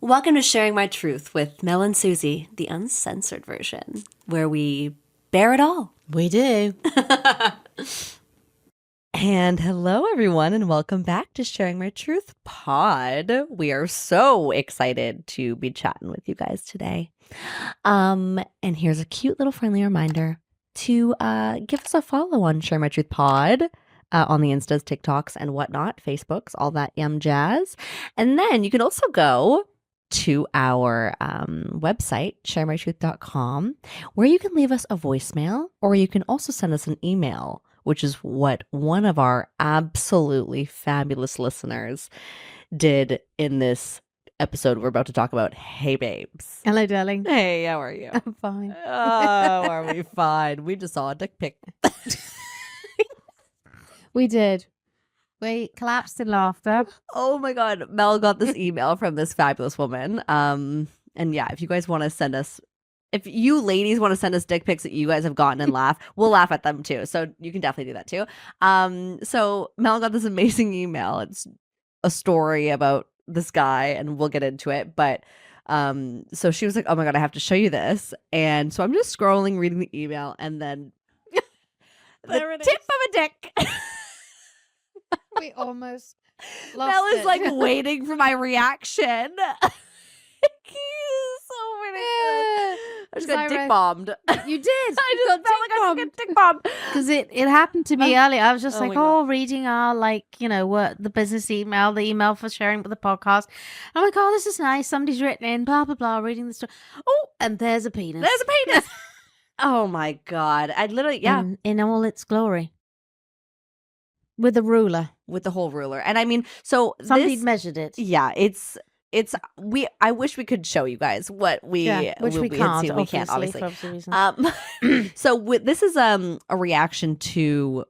Welcome to Sharing My Truth with Mel and Susie, the uncensored version, where we bear it all. We do. And hello, everyone, and welcome back to Sharing My Truth pod. We are so excited to be chatting with you guys today. And here's a cute little friendly reminder to give us a follow on Sharing My Truth pod on the Instas, TikToks, and whatnot, Facebooks, all that yum jazz. And then you can also go to our website, sharemytruth.com, where you can leave us a voicemail, or you can also send us an email, which is what one of our absolutely fabulous listeners did in this episode we're about to talk about. Hey, babes. Hello, darling. Hey, how are you? I'm fine. Oh, are we fine? We just saw a dick pic. We did. We collapsed in laughter. Oh my God. Mel got this email from this fabulous woman. And yeah, if you guys want to send us, if you ladies want to send us dick pics that you guys have gotten and laugh, we'll laugh at them too. So you can definitely do that too. So Mel got this amazing email. It's a story about this guy and we'll get into it. But so she was like, oh my God, I have to show you this. And so I'm just scrolling, reading the email, and then There the it tip is. of a dick. We almost lost Mel is it. like waiting for my reaction. He's so ridiculous. I just got dick bombed. You did. I just felt like I just got dick bombed. Because it happened to me earlier. I was just Oh like, my God. reading our, the business email, the email for sharing with the podcast. I'm like, this is nice. Somebody's written in, blah, blah, blah, reading the story. Oh, and there's a penis. There's a penis. Oh my God. I literally, yeah. In all its glory. With a ruler. With the whole ruler. And I mean, so Somebody this, measured it. yeah, I wish we could show you guys what we, which we had can't, seen. We can't, obviously. for obvious reasons. So this is a reaction to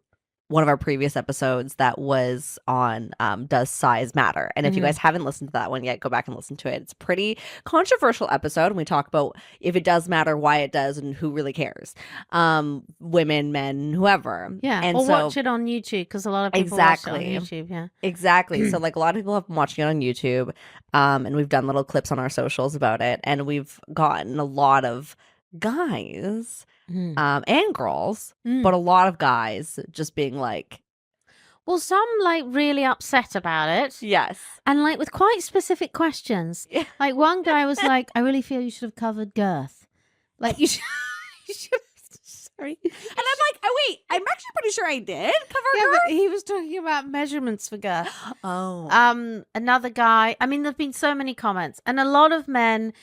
one of our previous episodes that was on does size matter? And if you guys haven't listened to that one yet, go back and listen to it. It's a pretty controversial episode, and we talk about if it does matter, why it does, and who really cares. Women, men, whoever. Yeah, and or so, watch it on YouTube, because a lot of people watch it on YouTube. Yeah, exactly. So like a lot of people have been watching it on YouTube, and we've done little clips on our socials about it, and we've gotten a lot of guys and girls, but a lot of guys just being like, well, some like really upset about it. yes, and like with quite specific questions. Yeah. Like one guy was like, I really feel you should have covered girth. Like you should sorry. and I'm like, oh wait, I'm actually pretty sure I did cover Yeah, girth. but he was talking about measurements for girth. Oh, Another guy, I mean, there've been so many comments, and a lot of men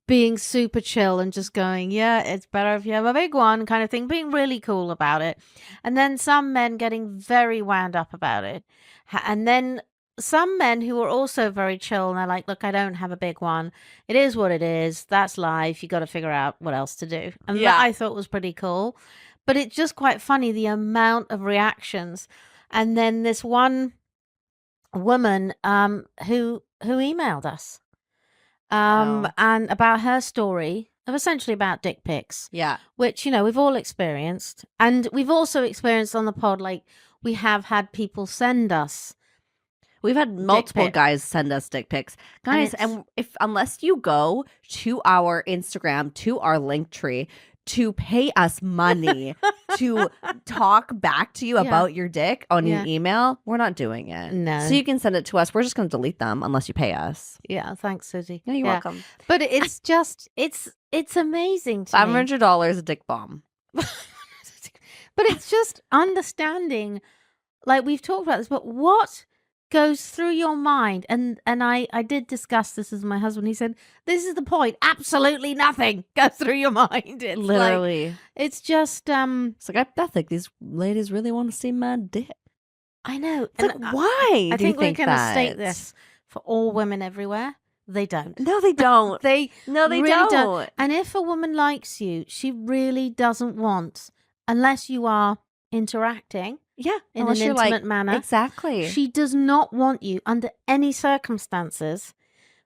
being super chill and just going, yeah, it's better if you have a big one, kind of thing, being really cool about it. And then some men getting very wound up about it. And then some men who are also very chill, and they're like, look, I don't have a big one. It is what it is. That's life. You got to figure out what else to do. And Yeah. that I thought was pretty cool. But it's just quite funny, the amount of reactions. And then this one woman who emailed us and about her story of essentially about dick pics, yeah, which, we've all experienced. And we've also experienced on the pod, like, we have had people send us. we've had multiple pic. guys send us dick pics, guys. And if unless you go to our Instagram, to our link tree, to pay us money to talk back to you about your dick on an email, we're not doing it. No. So you can send it to us. We're just going to delete them unless you pay us. Yeah, thanks, Susie. Yeah, you're welcome. But it's just, it's amazing to me. $500 a dick bomb. But it's just understanding, like we've talked about this, but what goes through your mind? And I did discuss this with my husband. He said, this is the point. Absolutely nothing goes through your mind. It's Literally. like, it's just, It's like, I think these ladies really want to see my dick. I know. It's like, why I do you think we're going to that? state this for all women everywhere. They don't. No, they don't. They really don't. And if a woman likes you, she really doesn't want, unless you are interacting Yeah, in an unless you're intimate like, manner. exactly. She does not want you, under any circumstances,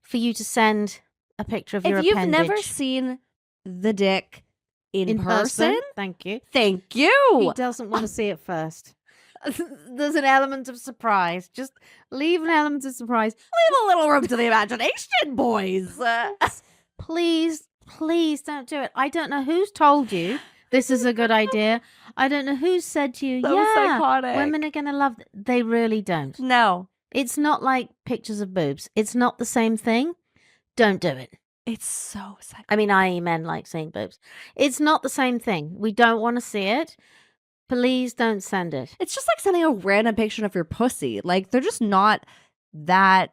for you to send a picture of your If you've appendage. never seen the dick in person, thank you. thank He you. doesn't want to see it first. there's an element of surprise. Just leave an element of surprise. Leave a little room to the imagination, boys. Please, please don't do it. I don't know who's told you this is a good idea. I don't know who said to you, So yeah, psychotic. women are going to love They really don't. No. It's not like pictures of boobs. It's not the same thing. Don't do it. It's so psychotic. I mean, I.e. men like seeing boobs. It's not the same thing. We don't want to see it. Please don't send it. It's just like sending a random picture of your pussy. Like, they're just not that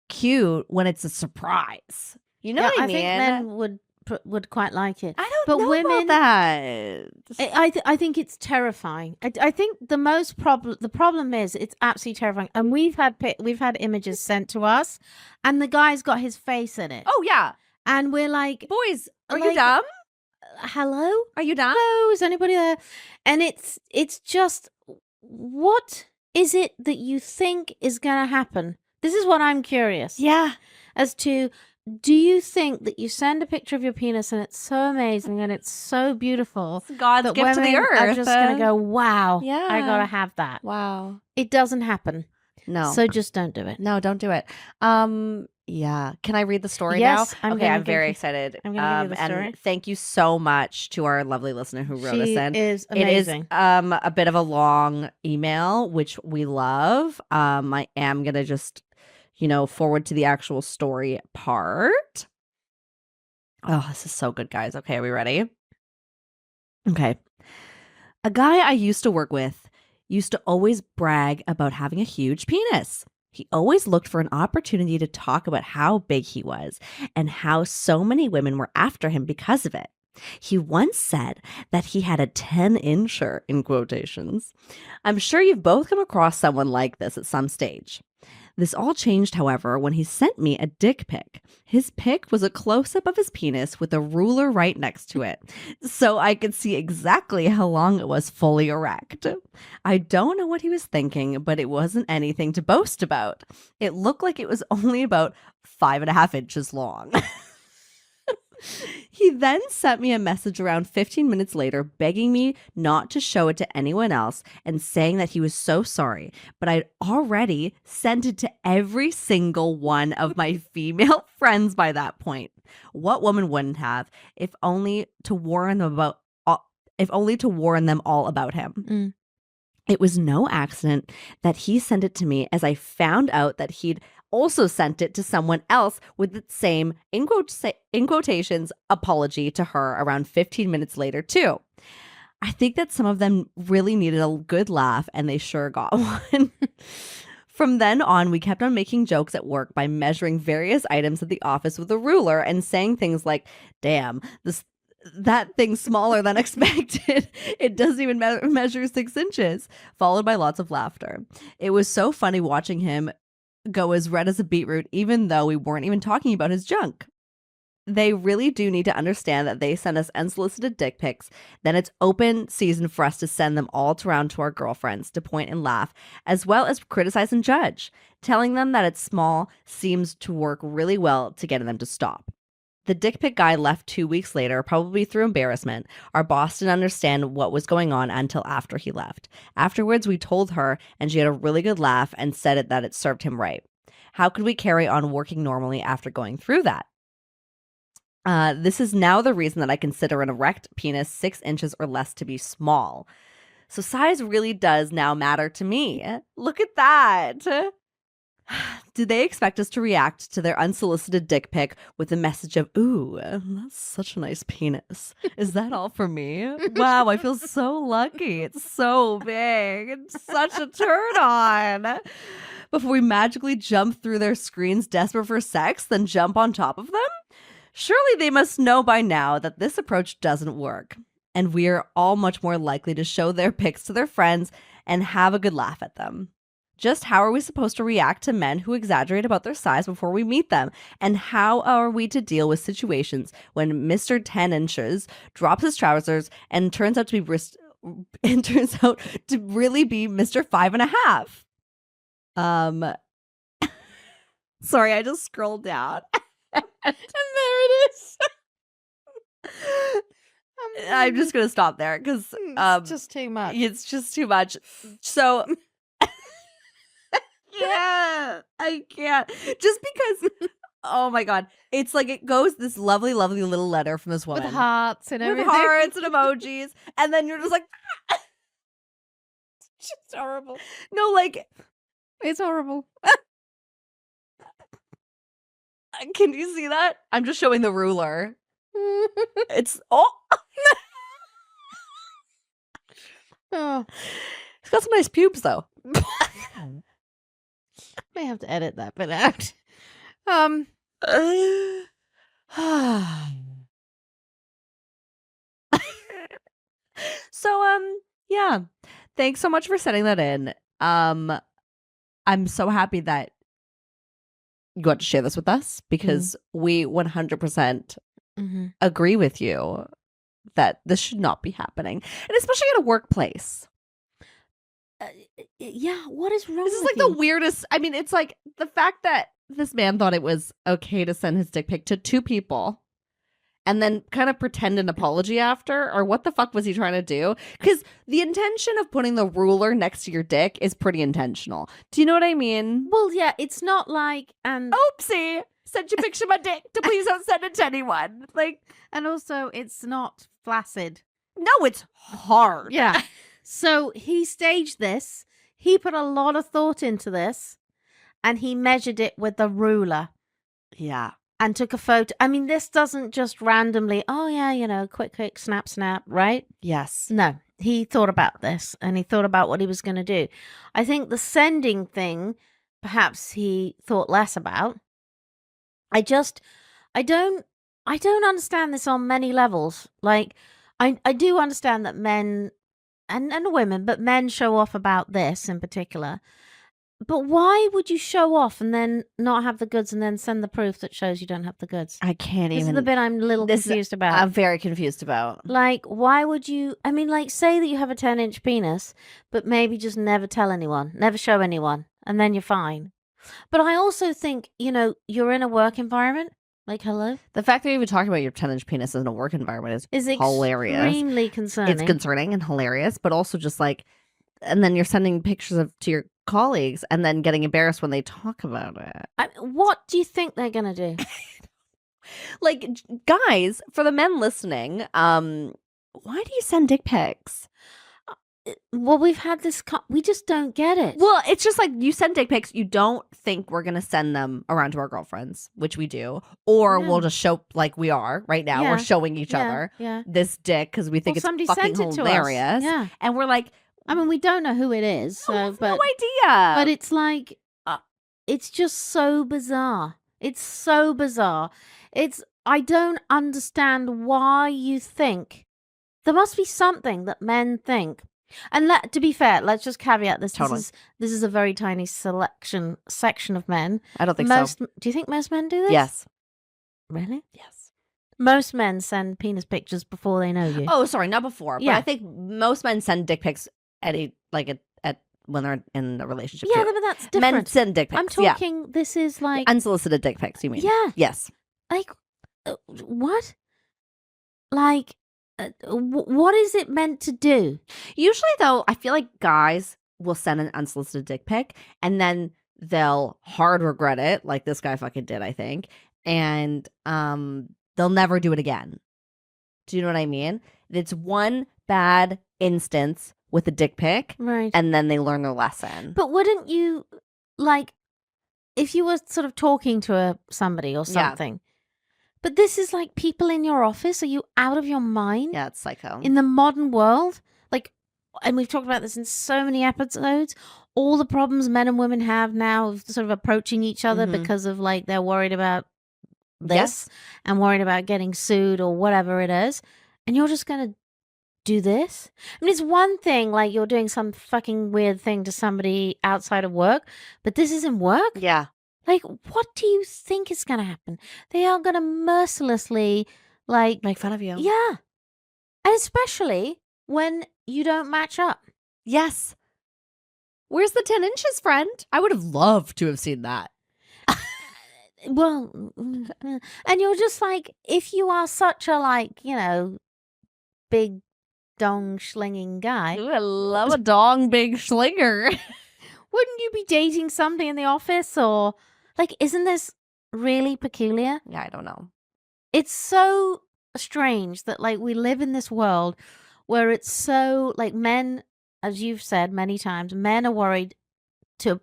cute when it's a surprise. You know what I mean? think men would quite like it. I don't But know women- about that. I think it's terrifying. I think the problem is it's absolutely terrifying. And we've had images sent to us, and the guy's got his face in it. Oh, yeah. And we're like, Boys, are you like, dumb? hello? Are you dumb? Hello? Is anybody there? And it's just, what is it that you think is going to happen? This is what I'm curious. Yeah. As to, do you think that you send a picture of your penis and it's so amazing and it's so beautiful It's God's that gift to the women earth. are just going to go, wow, Yeah. I got to have that. Wow. It doesn't happen. No. So just don't do it. No, don't do it. Yeah. Can I read the story Yes, now? I'm Okay, gonna I'm very give- excited. I'm gonna give you the story. And thank you so much to our lovely listener who wrote us She in. is amazing. It is a bit of a long email, which we love. I am gonna just, forward to the actual story part. Oh, this is so good, guys. Okay, are we ready? Okay. A guy I used to work with used to always brag about having a huge penis. He always looked for an opportunity to talk about how big he was and how so many women were after him because of it. He once said that he had a 10-incher in quotations. I'm sure you've both come across someone like this at some stage. This all changed, however, when he sent me a dick pic. His pic was a close-up of his penis with a ruler right next to it, so I could see exactly how long it was fully erect. I don't know what he was thinking, but it wasn't anything to boast about. It looked like it was only about 5.5 inches long. He then sent me a message around 15 minutes later begging me not to show it to anyone else and saying that he was so sorry, but I'd already sent it to every single one of my female friends by that point. What woman wouldn't have, if only to warn them all about him? Mm. It was no accident that he sent it to me, as I found out that he'd also sent it to someone else with the same, in quotations, apology to her around 15 minutes later, too. I think that some of them really needed a good laugh, and they sure got one. From then on, we kept on making jokes at work by measuring various items at the office with a ruler and saying things like, damn, that thing's smaller than expected. It doesn't even measure 6 inches, followed by lots of laughter. It was so funny watching him go as red as a beetroot, even though we weren't even talking about his junk. They really do need to understand that they send us unsolicited dick pics, then it's open season for us to send them all around to our girlfriends to point and laugh, as well as criticize and judge. Telling them that it's small seems to work really well to get them to stop. The dick pic guy left 2 weeks later, probably through embarrassment. Our boss didn't understand what was going on until after he left. Afterwards, we told her, and she had a really good laugh and said that it served him right. How could we carry on working normally after going through that? This is now the reason that I consider an erect penis 6 inches or less to be small. So size really does now matter to me. Look at that. Do they expect us to react to their unsolicited dick pic with a message of, ooh, that's such a nice penis. Is that all for me? Wow, I feel so lucky. It's so big. It's such a turn on. Before we magically jump through their screens desperate for sex, then jump on top of them? Surely they must know by now that this approach doesn't work. And we are all much more likely to show their pics to their friends and have a good laugh at them. Just how are we supposed to react to men who exaggerate about their size before we meet them? And how are we to deal with situations when Mr. 10 inches drops his trousers and turns out to really be Mr. 5.5? Sorry, I just scrolled down. And there it is. I'm just gonna stop there because It's just too much. it's just too much. So yeah, I can't. Just because oh my god. It's like it goes this lovely, lovely little letter from this woman. With hearts and With everything. hearts and emojis. And then you're just like It's just horrible. no, like It's horrible. can you see that? I'm just showing the ruler. It's oh Oh, it's got some nice pubes though. may have to edit that bit out. So yeah. Thanks so much for sending that in. I'm so happy that you got to share this with us because we 100% agree with you that this should not be happening. And especially at a workplace. Yeah, what is wrong This is with like the you? weirdest. I mean, it's like the fact that this man thought it was okay to send his dick pic to 2 people and then kind of pretend an apology after, or what the fuck was he trying to do? Because the intention of putting the ruler next to your dick is pretty intentional. Do you know what I mean? Well, yeah, it's not like Oopsie, sent you a picture of my dick. Please don't send it to anyone. Like, and also it's not flaccid. no, it's hard. Yeah. So he staged this. He put a lot of thought into this and he measured it with the ruler Yeah. and took a photo. I mean, this doesn't just randomly, oh, yeah, you know, quick, snap, right? Yes. No, he thought about this and he thought about what he was going to do. I think the sending thing, perhaps he thought less about. I don't understand this on many levels. Like, I do understand that men and women, but men show off about this in particular. But why would you show off and then not have the goods and then send the proof that shows you don't have the goods? I can't This even. is the bit I'm a little confused about. I'm very confused about. Like, why would you? I mean, like, say that you have a 10-inch penis, but maybe just never tell anyone, never show anyone, and then you're fine. But I also think, you know, you're in a work environment. Like, hello? The fact that you're even talking about your 10-inch penis in a work environment Is hilarious. extremely concerning. It's concerning and hilarious, but also just like, and then you're sending pictures to your colleagues and then getting embarrassed when they talk about it. What do you think they're going to do? Like, guys, for the men listening, why do you send dick pics? Well, we've had this. We just don't get it. Well, it's just like you send dick pics. You don't think we're going to send them around to our girlfriends, which we do. Or Yeah. we'll just show, like we are right now. Yeah. We're showing each Yeah, other yeah. this dick because we think Well, somebody it's fucking sent it to us. hilarious. Yeah. And we're like, I mean, we don't know who it is, so I have but no idea. but it's like it's just so bizarre. It's so bizarre. I don't understand why you think there must be something that men think. And to be fair, let's just caveat this. Totally. This is a very tiny section of men. I don't think so. Do you think most men do this? Yes. Really? Yes. Most men send penis pictures before they know you. Oh, sorry, not before. But Yeah. I think most men send dick pics at when they're in a relationship. yeah, too. but that's different. Men send dick pics. I'm talking. This is like Unsolicited dick pics. You mean? Yeah. Yes. like what? Like what is it meant to do? Usually, though, I feel like guys will send an unsolicited dick pic and then they'll hard regret it, like this guy fucking did, I think, and they'll never do it again. Do you know what I mean? It's one bad instance with a dick pic, Right. and then they learn their lesson. But wouldn't you, like, if you were sort of talking to somebody or Yeah. something, but this is like people in your office, are you out of your mind? Yeah, it's psycho. In the modern world? Like, and we've talked about this in so many episodes, all the problems men and women have now of sort of approaching each other Mhm. because of, like, they're worried about this Yes. and worried about getting sued or whatever it is. And you're just going to do this? I mean, it's one thing, like, you're doing some fucking weird thing to somebody outside of work, but this isn't work? Yeah. Like, what do you think is going to happen? They are going to mercilessly, like, Make fun of you. yeah. And especially when you don't match up. Yes. Where's the 10 inches, friend? I would have loved to have seen that. Well, and you're just like, if you are such a, like, you know, big dong slinging guy. Ooh, I love a dong big schlinger. Wouldn't you be dating somebody in the office? Or like, isn't this really peculiar? Yeah, I don't know. It's so strange that like we live in this world where it's so like men, as you've said many times, men are worried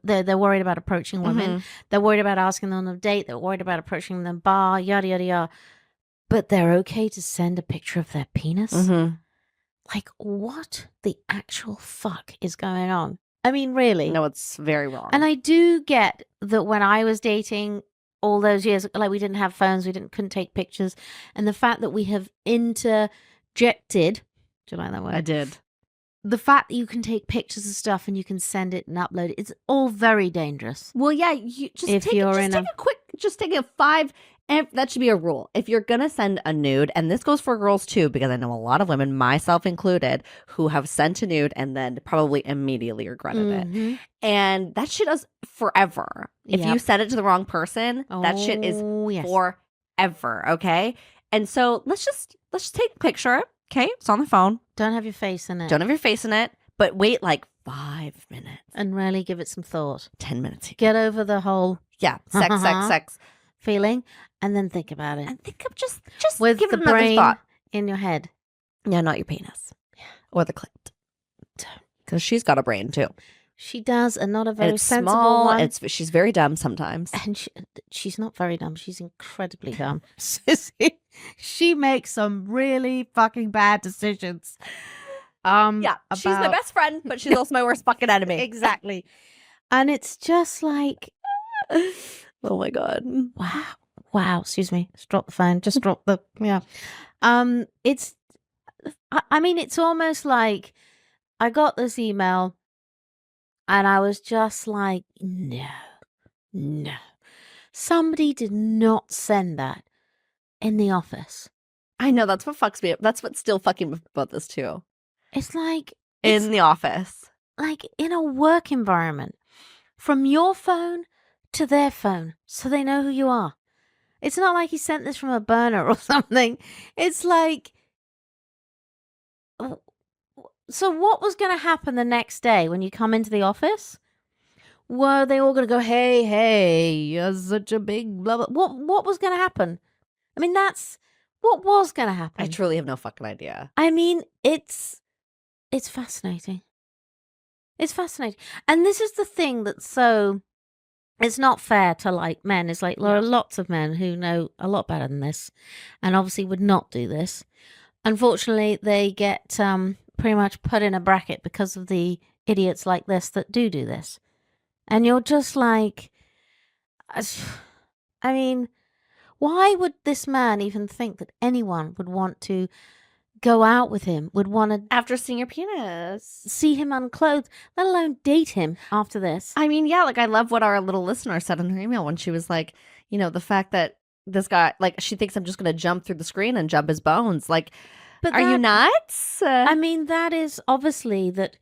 they're worried about approaching women. They're worried about asking them on a date. They're worried about approaching them in the bar, yada yada yada. But they're okay to send a picture of their penis. Like, what the actual fuck is going on? I mean, really? No, it's very wrong. And I do get that when I was dating all those years, like we didn't have phones, couldn't take pictures, and the fact that we have interjected, do you like that word? I did. The fact that you can take pictures of stuff and you can send it and upload it, it's all very dangerous. Well, yeah, you just If take you're just in take a quick, just take a 5. And that should be a rule. If you're going to send a nude, and this goes for girls too, because I know a lot of women, myself included, who have sent a nude and then probably immediately regretted it. And that shit is forever. If you send it to the wrong person, that shit is forever, okay? And so let's just take a picture, okay? It's on the phone. Don't have your face in it. Don't have your face in it, but wait like 5 minutes. And really give it some thought. 10 minutes. Get over the whole sex feeling, and then think about it. And think of just with give the it another brain thought. In your head. Yeah, not your penis. Or the clit. Because she's got a brain too. She does, and not a And very it's sensible small. one. She's very dumb sometimes. And she's not very dumb. She's incredibly dumb. She makes some really fucking bad decisions. Yeah, she's my best friend, but she's also my worst fucking enemy. Exactly. And it's just like, oh my God. Wow. Excuse me. Just drop the phone. Just drop the, it's, I mean, it's almost like I got this email and I was just like, no. Somebody did not send that in the office. I know, that's what fucks me up. That's what's still fucking me about this too. It's like in the office. Like in a work environment. From your phone to their phone. So they know who you are. It's not like he sent this from a burner or something. It's like, so what was going to happen the next day when you come into the office? Were they all going to go, hey, you're such a big blah, blah. What was going to happen? I mean, that's what was going to happen. I truly have no fucking idea. I mean, it's fascinating. It's fascinating. And this is the thing that's so, it's not fair to like men. It's like there are lots of men who know a lot better than this and obviously would not do this. Unfortunately, they get pretty much put in a bracket because of the idiots like this that do this. And you're just like, I mean, why would this man even think that anyone would want to go out with him, would want to, after seeing your penis, see him unclothed, let alone date him after this? I mean, yeah, like I love what our little listener said in her email when she was like, you know, the fact that this guy, like, she thinks I'm just going to jump through the screen and jump his bones. Like, but are you nuts? I mean, that is obviously that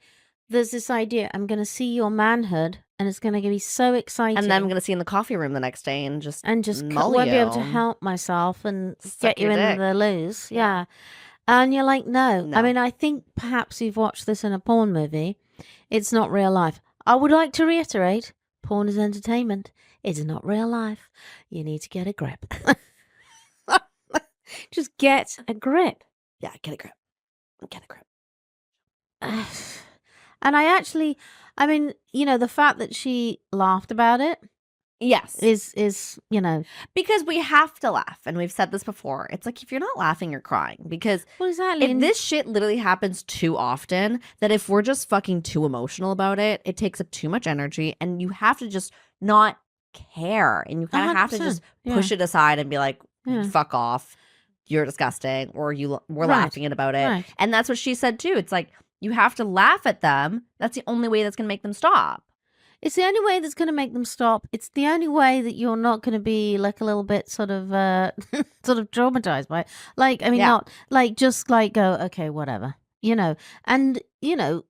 there's this idea, I'm going to see your manhood and it's going to be so exciting. And then I'm going to see you in the coffee room the next day and just won't be able to help myself and get you in the loos. Yeah. And you're like, no. I mean, I think perhaps you've watched this in a porn movie. It's not real life. I would like to reiterate, porn is entertainment. It's not real life. You need to get a grip. Just get a grip. Yeah, get a grip. Get a grip. And I mean, you know, the fact that she laughed about it. Yes. Is, you know. Because we have to laugh. And we've said this before. It's like, if you're not laughing, you're crying. Because exactly. If this shit literally happens too often, that if we're just fucking too emotional about it, it takes up too much energy. And you have to just not care. And you kind of have to just push it aside and be like, fuck off. You're disgusting. Or we're laughing about it. Right. And that's what she said too. It's like, you have to laugh at them. That's the only way that's going to make them stop. It's the only way that's going to make them stop. It's the only way that you're not going to be like a little bit sort of traumatized by it. Like, I mean, not like just like go, okay, whatever, you know. And, you know,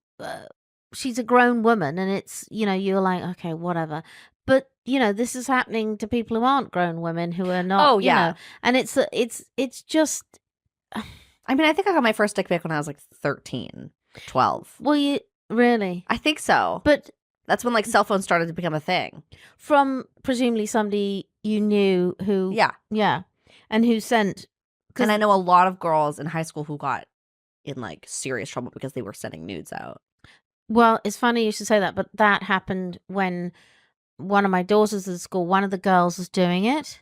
she's a grown woman and it's, you know, you're like, okay, whatever. But, you know, this is happening to people who aren't grown women who are not, you know, and it's just, I mean, I think I got my first dick pic when I was like 13, 12. Well, you really, I think so. but That's when like cell phones started to become a thing. from presumably somebody you knew who, Yeah. and who sent. And I know a lot of girls in high school who got in like serious trouble because they were sending nudes out. Well, it's funny you should say that, but that happened when one of my daughters at school, one of the girls was doing it.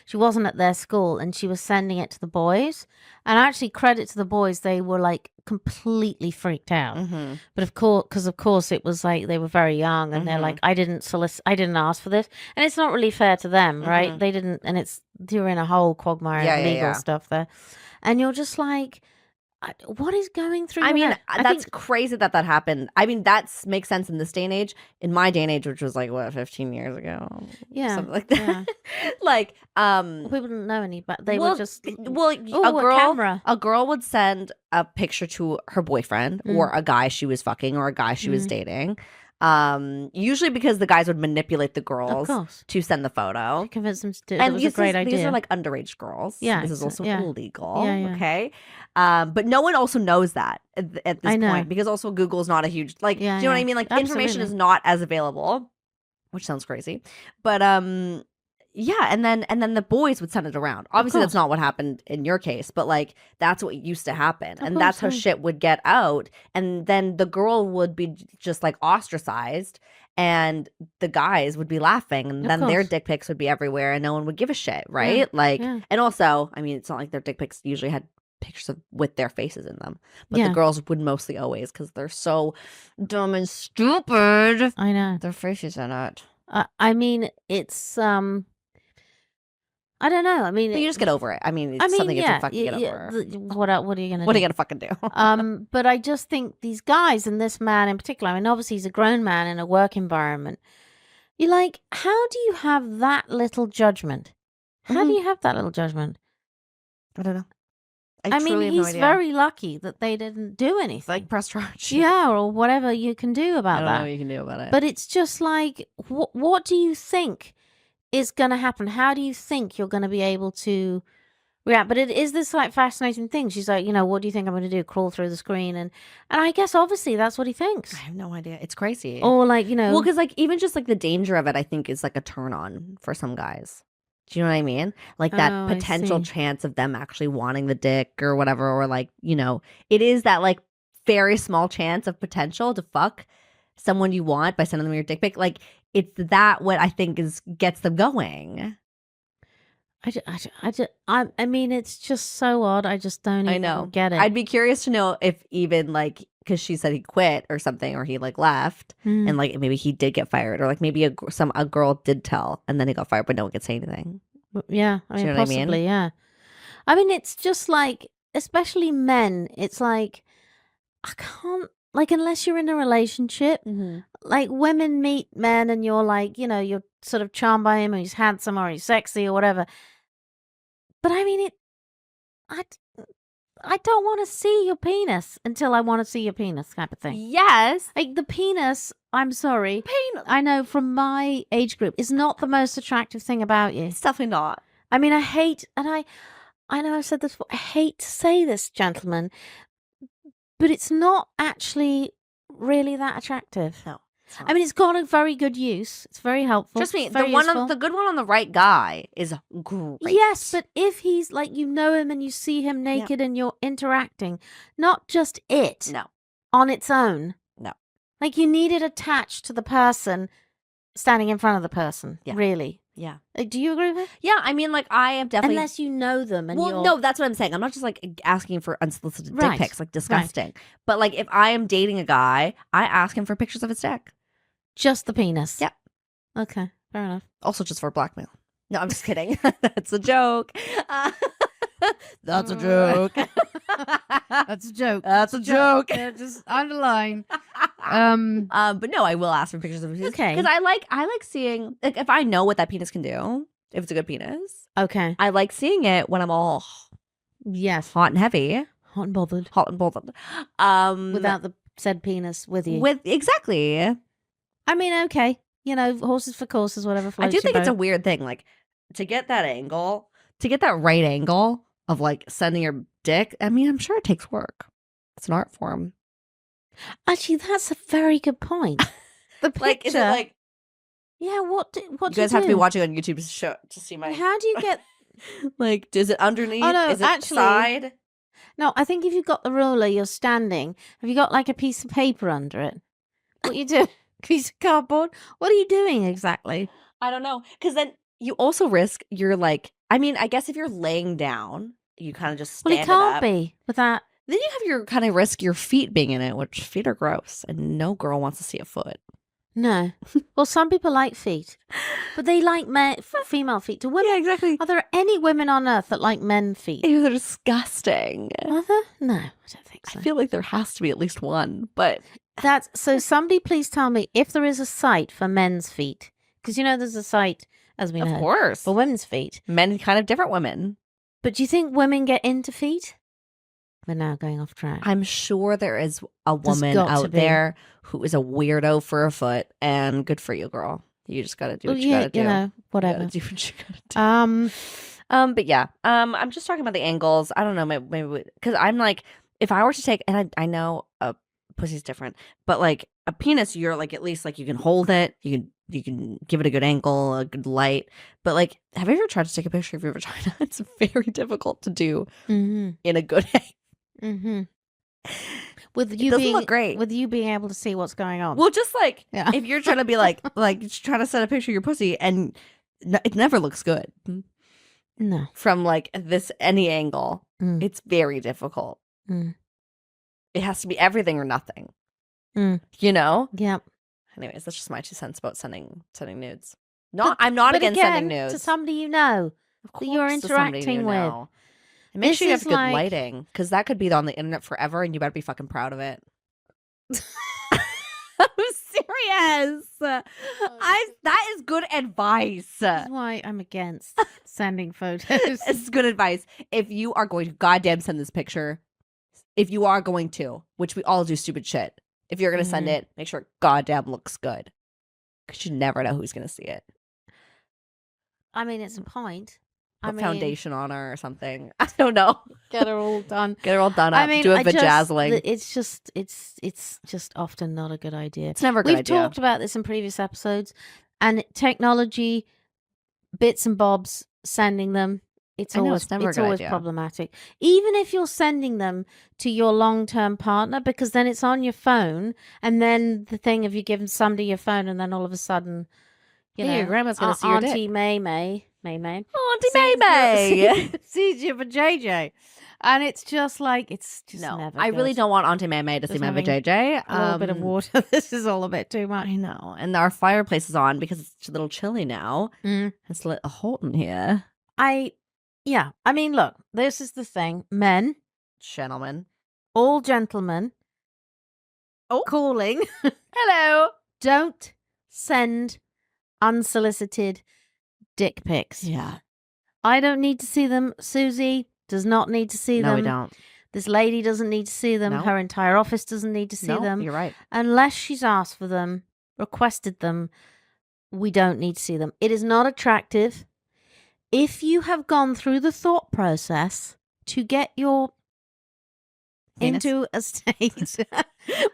She wasn't at their school and she was sending it to the boys. And actually, credit to the boys, they were like completely freaked out. Mm-hmm. But of course, it was like they were very young and they're like, I didn't ask for this. And it's not really fair to them, right? They didn't, and you're in a whole quagmire of legal stuff there. And you're just like, what is going through? I mean, head? that's crazy that happened. I mean, makes sense in this day and age. In my day and age, which was like what 15 years ago, something like that. Yeah. Like, people didn't know any, but they were just a girl would send a picture to her boyfriend or a guy she was fucking or a guy she was dating. Usually because the guys would manipulate the girls to send the photo, convince them to do it. And it was a great idea. These are like underage girls. Yeah, this is also illegal. Yeah. Okay, but no one also knows that at this point because also Google's not a huge do you know what I mean? Like information is not as available, which sounds crazy, but yeah, and then the boys would send it around. Obviously, that's not what happened in your case, but like that's what used to happen, and that's how shit would get out. And then the girl would be just like ostracized, and the guys would be laughing, and then their dick pics would be everywhere, and no one would give a shit, right? And also, I mean, it's not like their dick pics usually had pictures with their faces in them, but the girls would mostly always because they're so dumb and stupid. I know their faces in it. I mean, it's I don't know. I mean, but you just get over it. I mean, it's something you have to fucking get over. What are you gonna? What are you gonna fucking do? But I just think these guys and this man in particular. I mean, obviously he's a grown man in a work environment. You're like, how do you have that little judgment? How do you have that little judgment? I don't know. I mean, he's very lucky that they didn't do anything. Like press charge. Yeah, or whatever you can do about that. I don't know what you can do about it. But it's just like, what do you think is going to happen? How do you think you're going to be able to react? But it is this like fascinating thing. She's like, what do you think I'm going to do? Crawl through the screen? And I guess obviously that's what he thinks. I have no idea. It's crazy. Or like, well, because like even just like the danger of it, I think is like a turn on for some guys. Do you know what I mean? Like that potential chance of them actually wanting the dick or whatever, or like, it is that like very small chance of potential to fuck someone you want by sending them your dick pic. Like it's that what I think gets them going. I mean, it's just so odd. I just don't even get it. I'd be curious to know if even like, because she said he quit or something, or he like left and like maybe he did get fired, or like maybe a girl did tell and then he got fired, but no one could say anything. Yeah, I mean, possibly, yeah. I mean, it's just like, especially men, it's like, I can't, like, unless you're in a relationship, like women meet men and you're like, you're sort of charmed by him, or he's handsome or he's sexy or whatever. But I mean, I don't want to see your penis until I want to see your penis, type of thing. Yes. Like the penis, I'm sorry. I know from my age group, is not the most attractive thing about you. It's definitely not. I mean, I hate, and I know I've said this before, I hate to say this, gentlemen, but it's not actually really that attractive. No. I mean, it's got a very good use. It's very helpful. Trust me, the good one on the right guy is great. Yes, but if he's like, him and you see him naked and you're interacting, not just it. No. On its own. No. Like you need it attached to the person standing in front of the person. Yeah. Really. Yeah. Do you agree with it? Yeah, I mean, like I am definitely. Unless you know them and no, that's what I'm saying. I'm not just like asking for unsolicited dick pics, like disgusting. Right. But like if I am dating a guy, I ask him for pictures of his dick. Just the penis. Yeah. Okay. Fair enough. Also, just for blackmail. No, I'm just kidding. That's a joke. That's a joke. That's a joke. That's a joke. Yeah, just underline. But no, I will ask for pictures of his. Okay. Because I like seeing, like, if I know what that penis can do, if it's a good penis. Okay. I like seeing it when I'm all hot and heavy. Hot and bothered. Hot and bothered. Without the said penis with you. Exactly. I mean, okay. Horses for courses, whatever floats I do think your it's a boat. weird thing, like to get that angle, to get that right angle of like sending your dick. I mean, I'm sure it takes work. It's an art form. Actually, that's a very good point. The picture, Like, is it like yeah? What you do guys you have to be do? watching on YouTube to show to see my How do you get? like? Is it underneath? Oh, no, is it actually- side? No, I think if you've got the ruler, you're standing. Have you got like a piece of paper under it? What you do? Piece of cardboard? What are you doing exactly? I don't know, because then you also risk you're like. I mean, I guess if you're laying down, you kind of just Well, stand it can't up. be with that. Then you have your kind of risk your feet being in it, which feet are gross, and no girl wants to see a foot. No. Well, some people like feet, but they like female feet. Do women? exactly. Are there any women on earth that like men feet? Ew, they're disgusting. Are there? No, I don't think so. I feel like there has to be at least one, but That's so. Somebody please tell me if there is a site for men's feet, because you know there's a site, as we know, of course, for women's feet. men kind of different women. But do you think women get into feet? We're now going off track. I'm sure there is a woman got to out be. there who is a weirdo for a foot, and good for you, girl. You just gotta do what you gotta do. You know, You whatever. gotta do what you gotta do. But yeah, I'm just talking about the angles. I don't know, maybe because I'm like, if I were to take, and I know a pussy's different, but like a penis, you're like at least like you can hold it, you can give it a good angle, a good light. But like, have you ever tried to take a picture of your vagina? It's very difficult to do Mm-hmm. in a good angle. Mm-hmm. With you doesn't being look great. with you being able to see what's going on. Well, just like Yeah. if you're trying to be like trying to send a picture of your pussy, and it never looks good No. from like any angle. Mm. It's very difficult. Mm. It has to be everything or nothing. Mm. You know. Yeah. Anyways, that's just my 2 cents about sending nudes. I'm not But against again, sending nudes. to somebody you know. Of that you're course, to somebody interacting you with. know. And make This sure you have is good like- lighting, because that could be on the internet forever, and you better be fucking proud of it. I'm serious. That is good advice. This is why I'm against sending photos. It's good advice. If you are going to goddamn send this picture, if you are going to, which we all do stupid shit, if you're going to send it, make sure it goddamn looks good. Because you never know who's going to see it. I mean, it's a point. Put foundation on her or something. I don't know. Get her all done. Get her all done up. I mean, do a I just- vajazzling. it's just often not a good idea. It's never a good We've idea. talked about this in previous episodes, and technology, bits and bobs, sending them. It's I know, always it's never a good always idea. problematic. Even if you're sending them to your long-term partner, because then it's on your phone, and then the thing of you giving somebody your phone, and then all of a sudden, you Hey, know, your grandma's gonna see your dick. Auntie May Auntie sees May. your- sees you for JJ, and it's just like it's just No, never. I really good. don't want Auntie May to see Just my having vajayjay. A little bit of water. This is all a bit too much. I know. And our fireplace is on because it's a little chilly now. Mm. It's lit a hole in here. I mean, look, this is the thing. Men, Gentlemen. all gentlemen, Oh. calling, Hello. don't send unsolicited dick pics. Yeah. I don't need to see them. Susie does not need to see No, them. we don't. This lady doesn't need to see them. No. Her entire office doesn't need to see No, them. you're right. Unless she's asked for them, requested them, we don't need to see them. It is not attractive. If you have gone through the thought process to get your Penis? into a state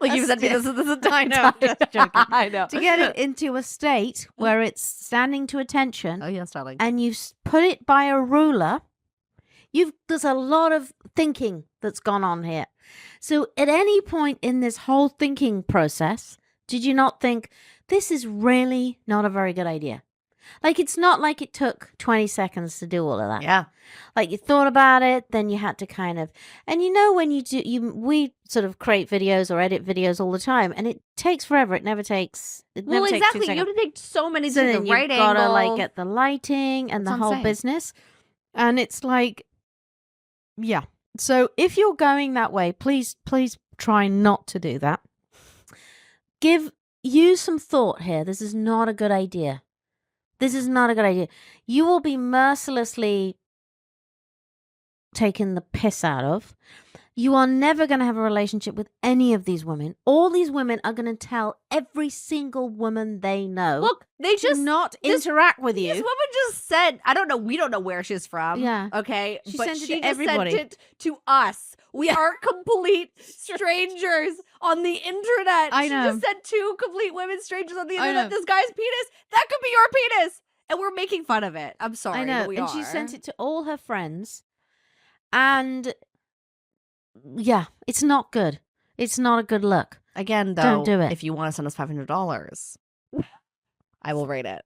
Like you've said, this is a I know, I'm just joking. I know. to get it into a state where it's standing to attention Oh, yes, darling. and you put it by a ruler, there's a lot of thinking that's gone on here. So at any point in this whole thinking process, did you not think this is really not a very good idea? Like, it's not like it took 20 seconds to do all of that. Yeah. Like, you thought about it, then you had to kind of, and you know, when we sort of create videos or edit videos all the time, and it takes forever. It never takes, Well, takes 2 exactly. You seconds. have to take so many So to then the you've right gotta angle. like get the lighting and That's the what I'm whole saying. business. And it's like, yeah. So if you're going that way, please try not to do that. Use some thought here. This is not a good idea. This is not a good idea. You will be mercilessly taken the piss out of. You are never going to have a relationship with any of these women. All these women are going to tell every single woman they know. Look, they to just not interact with you. This woman just said, I don't know. We don't know where she's from. Yeah. Okay. She but sent it she to just everybody. sent it to us. We are complete strangers on the internet. I She know. just said 2 complete women strangers on the I internet. know. This guy's penis, that could be your penis. And we're making fun of it. I'm sorry. I know. But we And are. she sent it to all her friends. And yeah, it's not good. It's not a good look. Again, though, Don't do it. if you want to send us $500, I will rate it.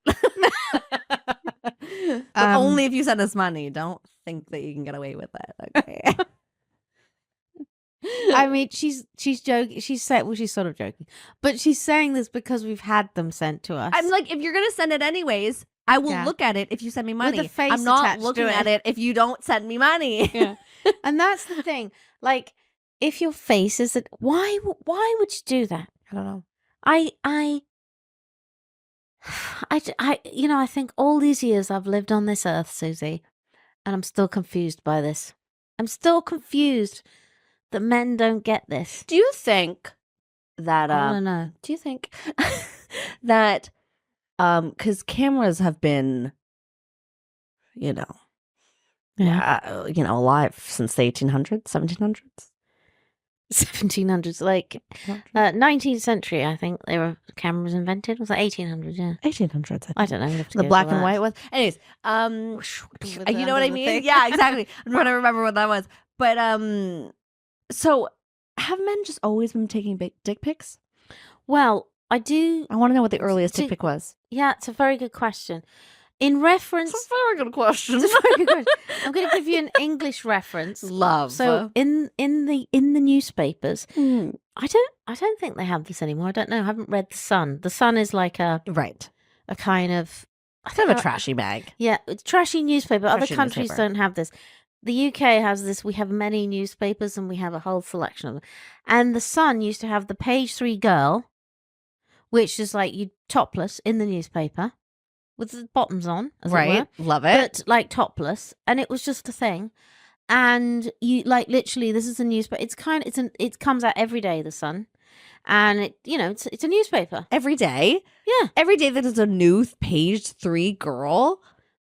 But only if you send us money. Don't think that you can get away with it. Okay. I mean, she's joking. She's sort of joking, but she's saying this because we've had them sent to us. I'm like, if you're gonna send it anyways, I will Yeah. look at it if you send me money. a face I'm not attached to looking it. at it if you don't send me money. Yeah. And that's the thing. Like, if your face is why would you do that? I don't know. I I think all these years I've lived on this earth, Susie, and I'm still confused by this. I'm still confused that men don't get this. Do you think that I don't know. do you think that because cameras have been, you know, alive since the 1800s, 1700s? 1700s, like 19th century, I think they were cameras invented. Was that 1800s? Yeah, 1800s. I don't know. We'll have to The go black for and that. white ones. Anyways, With you know what I the mean? thing. Yeah, exactly. I'm trying to remember what that was. But so have men just always been taking big dick pics? Well, I do. I want to know what the earliest dick to- pic was. Yeah, it's a very good question. In reference, It's a very good question. it's a very good question. I'm going to give you an English reference. Love. So in the newspapers, Hmm. I don't think they have this anymore. I don't know. I haven't read the Sun. The Sun is like a Right. kind of Kind of a trashy bag. Yeah, it's trashy newspaper. Other Trashy countries newspaper. don't have this. The UK has this. We have many newspapers and we have a whole selection of them. And the Sun used to have the page 3 girl, which is like you topless in the newspaper with the bottoms on, as it Right. were, Love it. but like topless, and it was just a thing. And you like literally, this is a newspaper. It comes out every day. The Sun, and it's a newspaper. Every day. Yeah. Every day that is a new page 3 girl.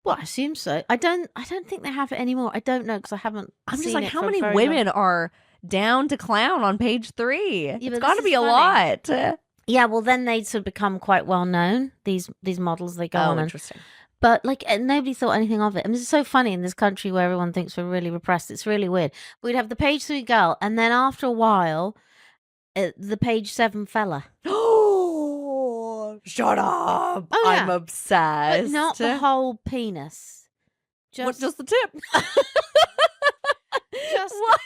Well, I assume so. I don't think they have it anymore. I don't know because I haven't. I'm just seen like, it how for many very long. women are down to clown on page 3? but It's got to this be is a funny. lot. Yeah, well, then they sort of become quite well known. These models, they go on, and, Interesting. but like nobody thought anything of it. I mean, it's so funny in this country where everyone thinks we're really repressed. It's really weird. We'd have the page 3 girl, and then after a while, the page 7 fella. Oh, shut up. Oh, yeah. I'm obsessed. But not the whole penis. What's just the tip? just What?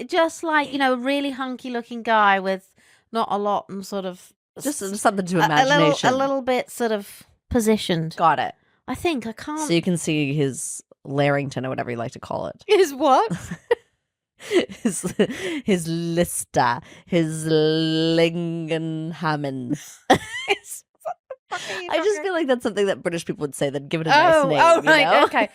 just like a really hunky looking guy with not a lot and sort of Just something to a imagination. little bit sort of positioned. Got it. I think I can't. So you can see his Larrington or whatever you like to call it. Is what? his Lister, his Lingenhamen. I just feel like that's something that British people would say. They'd give it a nice name. Oh, you right, know? okay.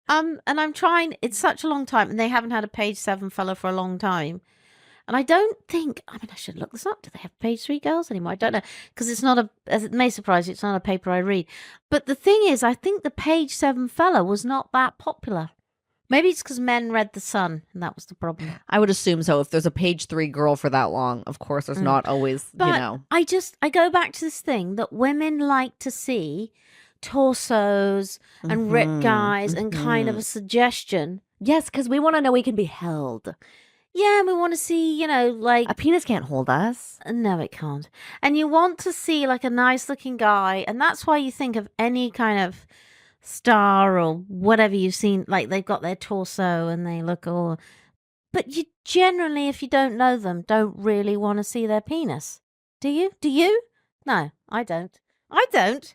And I'm trying. It's such a long time, and they haven't had a page 7 fella for a long time. And I don't think. I mean, I should look this up. Do they have page 3 girls anymore? I don't know because it's not as it may surprise you, it's not a paper I read. But the thing is, I think the page 7 fella was not that popular. Maybe it's because men read the Sun, and that was the problem. I would assume so. If there's a page 3 girl for that long, of course, there's not always, But I go back to this thing that women like to see torsos and ripped guys and kind of a suggestion. Yes, because we want to know we can be held. Yeah, and we want to see, like A penis can't hold us. no, it can't. And you want to see like a nice looking guy, and that's why you think of any kind of star or whatever you've seen, like they've got their torso and they look all. But you generally, if you don't know them, don't really want to see their penis. Do you? Do you? No, I don't. I don't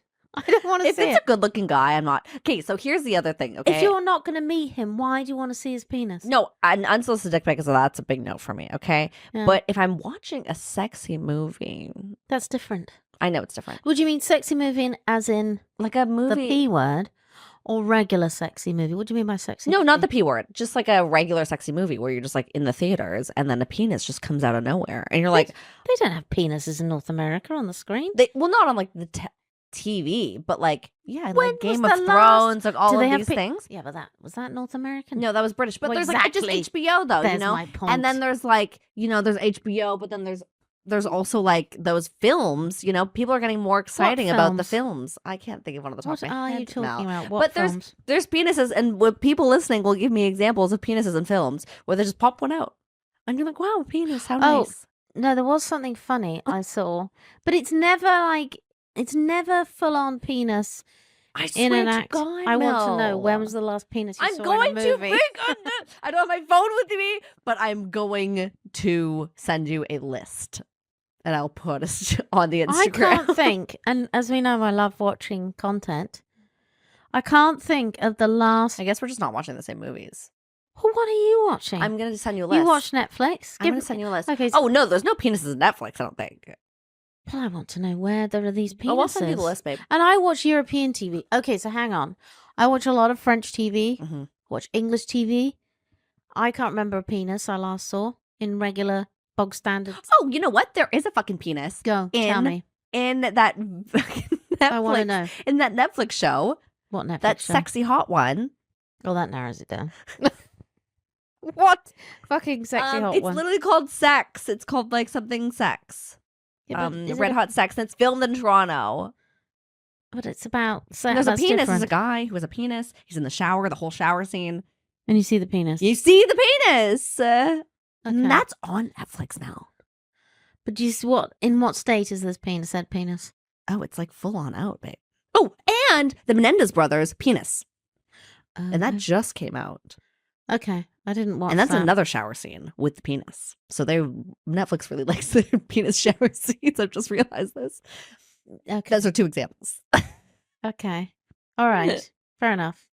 want to If see it's it. a good looking guy, I'm not. Okay, so here's the other thing, okay? If you're not going to meet him, why do you want to see his penis? No, an unsolicited dick pic, so that's a big no for me, okay? Yeah. But if I'm watching a sexy movie, That's different. I know it's different. Would you mean sexy movie as in Like a the movie. P word? or regular sexy movie? What do you mean by sexy? No, movie? not the P word. Just like a regular sexy movie where you're just like in the theaters and then a penis just comes out of nowhere. And you're like, They don't have penises in North America on the screen. well, not on like the TV, but like, yeah, When like Game was of the Thrones, like Do all they of have these things. Yeah, but was that North American? No, that was British. But Well, there's like exactly. just HBO though, There's you know? my point. And then there's like, there's HBO, but then there's also like those films, people are getting more exciting about the films. I can't think of one of the top What of my are you head talking now. about? What But films? there's penises, and what people listening will give me examples of penises in films where they just pop one out. And you're like, wow, a penis, how nice. No, there was something funny I saw, but it's never full on penis I in swear an to act. God, I want to know, Mel. when was the last penis you I'm saw going in a to movie? I don't have my phone with me, but I'm going to send you a list. And I'll put it on the Instagram. I can't think, and as we know, I love watching content. I can't think of the last. I guess we're just not watching the same movies. Well, what are you watching? I'm going to send you a list. You watch Netflix? I'm going to send you a list. Okay. Oh, no, there's no penises in Netflix, I don't think. Well, I want to know where there are these penises. Oh, I'll send you the list, babe. And I watch European TV. Okay, so hang on. I watch a lot of French TV. Mm-hmm. Watch English TV. I can't remember a penis I last saw in regular bog standards. Oh, you know what? There is a fucking penis. Go, tell me. In that Netflix, I want to know. In that Netflix show. What Netflix That show? sexy hot one. Oh, that narrows it down. What? Fucking sexy hot it's one. It's literally called Sex. It's called like something sex. Yeah, but is Red Hot Sex. And it's filmed in Toronto. But it's about sex. There's a That's penis. different. There's a guy who has a penis. He's in the shower, the whole shower scene. And you see the penis. You see the penis. Okay. And that's on Netflix now. But do you see in what state is this penis? Said penis. Oh, it's like full on out, babe. Oh, and the Menendez brothers penis. And that just came out. Okay. I didn't watch And that's that. another shower scene with the penis. So Netflix really likes their penis shower scenes. I've just realized this. Okay. Those are two examples. Okay. All right. Fair enough.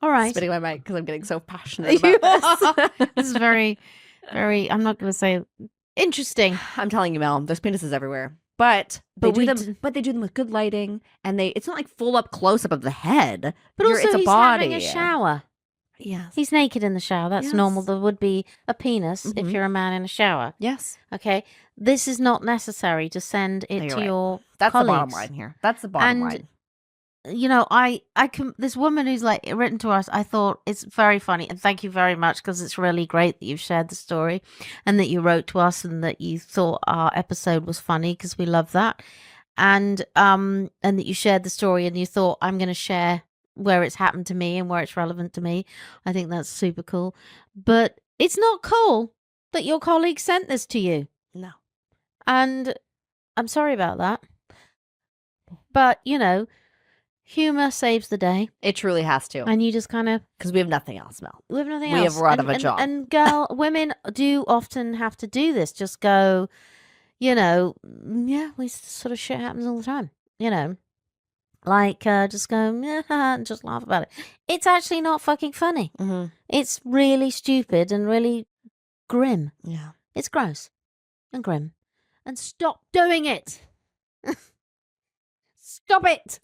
All right. Spitting my mic because I'm getting so passionate about this. This is very, very, I'm not going to say interesting. I'm telling you, Mel, there's penises everywhere. But they do them with good lighting, and it's not like full up close up of the head. But also it's a he's body. having a shower. Yes. He's naked in the shower. That's Yes. normal. There would be a penis if Mhm. you're a man in a shower. Yes. Okay. This is not necessary to send it No, you're to right. your That's colleagues. the bottom line here. That's the bottom And line. You know, I can. This woman who's like written to us, I thought it's very funny, and thank you very much because it's really great that you've shared the story, and that you wrote to us, and that you thought our episode was funny because we love that, and that you shared the story, and you thought I'm going to share where it's happened to me and where it's relevant to me. I think that's super cool, but it's not cool that your colleague sent this to you. No. And I'm sorry about that, but you know. Humor saves the day. It truly has to. And you just kind of... Because we have nothing else, Mel. We have nothing We else. have run of a job. And women do often have to do this. Just go, yeah, sort of shit happens all the time. Like, just go, yeah, and just laugh about it. It's actually not fucking funny. Mm-hmm. It's really stupid and really grim. Yeah. It's gross and grim. And stop doing it. Stop it.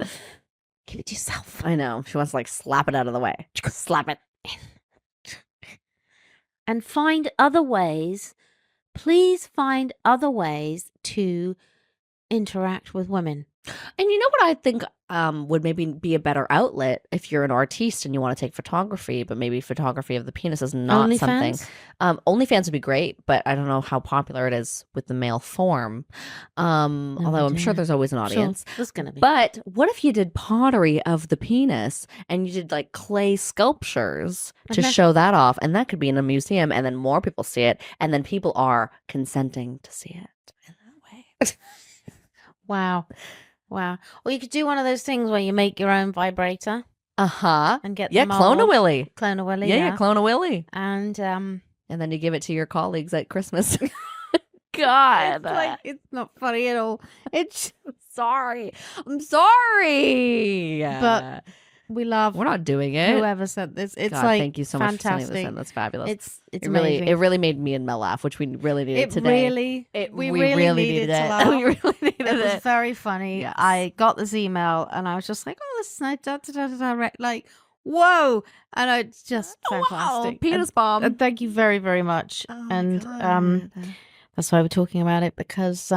Keep it to yourself. I know. She wants to slap it out of the way. Slap it. And find other ways. Please find other ways to interact with women. And you know what I think would maybe be a better outlet if you're an artiste and you want to take photography, but maybe photography of the penis is not something. OnlyFans would be great, but I don't know how popular it is with the male form. Although I'm sure there's always an audience. Sure, there's gonna be. But what if you did pottery of the penis and you did clay sculptures to show that off, and that could be in a museum, and then more people see it, and then people are consenting to see it in that way. Wow. Or you could do one of those things where you make your own vibrator. Uh-huh. And get Yeah, them clone a all. willy. Clone a willy. Yeah, clone a willy. And then you give it to your colleagues at Christmas. God. it's not funny at all. It's sorry. I'm sorry. But We love We're not doing it. whoever said this. It's God, like thank you so much for fantastic. sending this in. That's fabulous. It's it amazing. really made me and Mel laugh, which we really needed It today. we really needed to laugh. We really needed It was it. very funny. Yes. I got this email and I was just like, oh, this is nice. Like, whoa. And it's just fantastic. Wow, penis bomb. And thank you very, very much. Oh my And God. that's why we're talking about it, because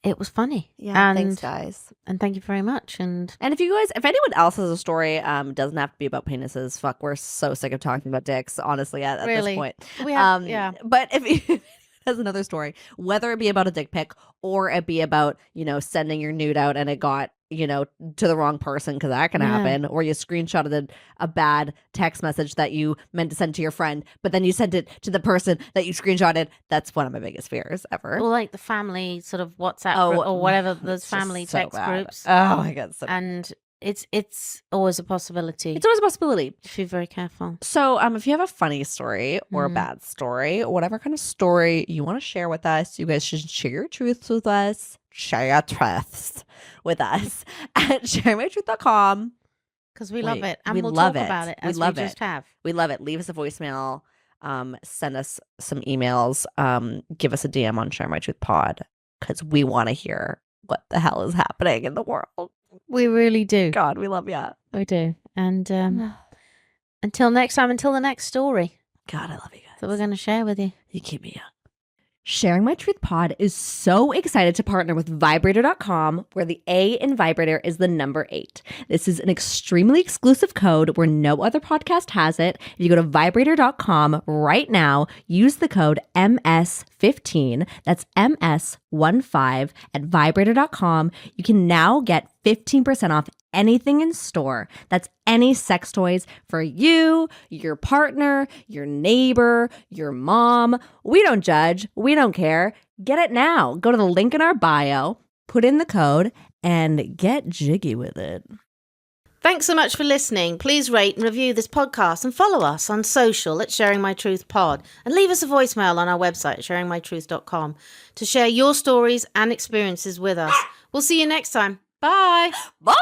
it was funny. Yeah, and, thanks, guys. And thank you very much. And And if anyone else has a story, doesn't have to be about penises. Fuck, we're so sick of talking about dicks, honestly, at this Really? point. we have, yeah. But if you has another story, whether it be about a dick pic or it be about, sending your nude out and it got, to the wrong person, because that can Yeah. happen, or you screenshotted a bad text message that you meant to send to your friend, but then you sent it to the person that you screenshotted. That's one of my biggest fears ever. Or like the family sort of WhatsApp group or whatever, those It's just family so text bad. groups. Oh my God. And it's always a possibility. It's always a possibility. Just be very careful. So if you have a funny story or a Mhm. bad story, whatever kind of story you want to share with us, you guys should share your truths with us. Share your truths with us at sharingmytruth.com. Because we love Wait, it. And we we'll love talk it. about it We as love we just it. have. We love it. Leave us a voicemail. Send us some emails. Give us a DM on Share My Truth Pod, because we want to hear what the hell is happening in the world. We really do. God, we love ya. We do. And until next time, until the next story God, I love you guys. that we're going to share with you. You keep me young. Sharing My Truth Pod is so excited to partner with Vibrator.com, where the A in Vibrator is the number 8. This is an extremely exclusive code where no other podcast has it. If you go to Vibrator.com right now, use the code MS15, that's MS15 at Vibrator.com. You can now get 15% off anything in store. That's any sex toys for you, your partner, your neighbor, your mom. We don't judge. We don't care. Get it now. Go to the link in our bio, put in the code, and get jiggy with it. Thanks so much for listening. Please rate and review this podcast and follow us on social at Sharing My Truth Pod, and leave us a voicemail on our website, sharingmytruth.com, to share your stories and experiences with us. We'll see you next time. Bye. Bye.